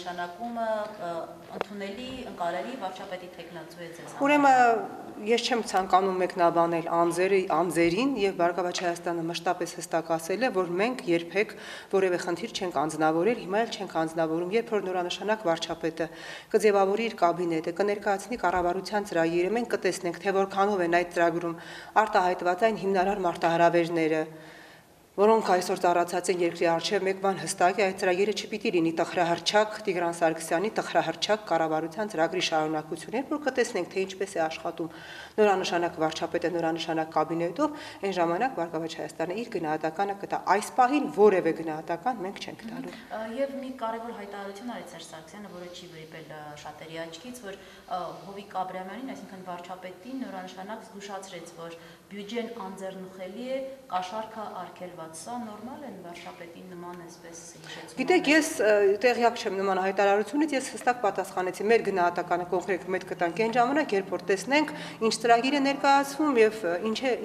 նշանակումը ընդունելի, ընկալելի վարչապետի թեկնածու է ձեզ։ Ուրեմն ես չեմ ցանկանում մեկնաբանել անձերին եւ Բարգավաճ Հայաստանը մշտապես հստակ ասել է, որ մենք երբեք որևէ խնդիր չենք անձնավորել, հիմա էլ չենք անձնավորում, երբ որ նորանշանակ վարչապետը կձևավորի իր կաբինետը, կներկայացնի կառավարության ծրագիրը, մենք կտեսնենք, թե որքանով են այդ ծրագրում արտահայտված այն հիմնարար մարտահրավերները, որոնք այսօր ծառացած են երկրի առջև, մեկ բան հստակ է, այդ ծրագիրը չպիտի լինի տխրահռչակ Տիգրան Սարգսյանի տխրահռչակ կառավարության ծրագրի շարունակություններ, որ կտեսնենք, թե ինչպես է աշխատում նորանշանակ վարչապետը նորանշանակ կաբինետով, այն ժամանակ Բարգավաճ Հայաստանը իր գնահատականը կտա։ Այս պահին որևէ գնահատական մենք չենք տալու։ Եվ մի կարևոր հայտարարություն արեց Սերժ Սարգսյանը, որը չի վրիպել շատերի աչքից, որ Հովիկ Աբրահամյանին, այսինքն վարչապետին նորանշանակ զգուշացրեց, որ բյուջեն անձեռնուխելի է, կաշառքը արգելված, սա նորմալ է վարչապետին նման այսպես հիշեցում։ Գիտեք, ես տեղյակ չեմ նման հայտարարությունից, ես հստակ պատասխանեցի, մեր գնահատականը կոնկրետ մեծ կտանք այն ժամանակ, երբ որ տեսնենք, ինչ ծրագիր է ներկայացվում եւ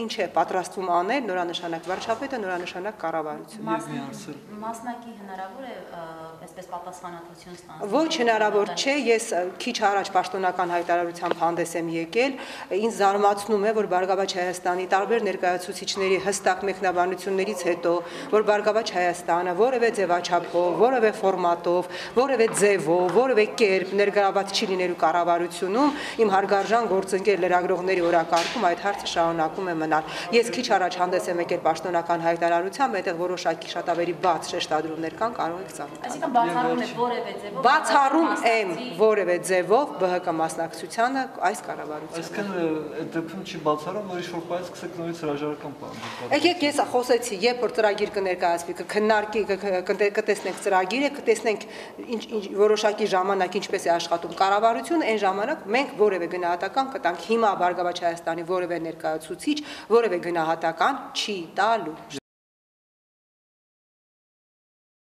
ինչ է պատրաստվում անել նորանշանակ վարչապետը, նորանշանակ կառավարությունը։ Մասնակի հնարավոր է այսպես պատասխանատվություն ստանալ։ Ոչ հնարավոր չէ, ես քիչ առաջ պաշտոնական հայտարարությամբ հանդես եմ եկել, ինձ զարմացնում է, որ Բարգավաճ Հայաստանի տարբեր ներկայացուցիչների հստակ մեկնաբանություններից հետո, որ Բարգավաճ Հայաստանը որևէ ձևաչափով, որևէ ֆորմատով, որևէ ձևով, որևէ կերպ ներգրաված չի լինելու կառավարությունում, իմ հարգարժան գործընկեր լրագրողների օրակարգում այդ հարցը շարունակում է մնալ։ Ես քիչ առաջ հանդես եմ եկել պաշտոնական հայտարարությամբ, այդտեղ որոշակի շատ ավելի բաց շեշտադրումներ կան, կարող եք ծանոթանալ։ Այսինքն բացառում եք որևէ ձևով։ Բացառում եմ որևէ ձևով ԲՀԿ մասնակցությանը այս կառավարությանը։ Այսինքն այդ դեպքում չի բացառում, որ ինչ-որ պայծ սկսեք նորից հրաժարական պահանջել։ Եկեք, ես խոսեցի, երբ որ ծրագիր կներկայացվի, կքննարկի, կտեսնենք ծրագիրը, կտեսնենք որոշակի ժամանակ ինչպես է աշխատում կառավարությունը, այն ժամանակ մենք որևէ գնահատական կտանք։ Հիմա Բարգավաճ Հայաստանի որևէ ներկայացուցիչ որևէ գնահատական չի տալու։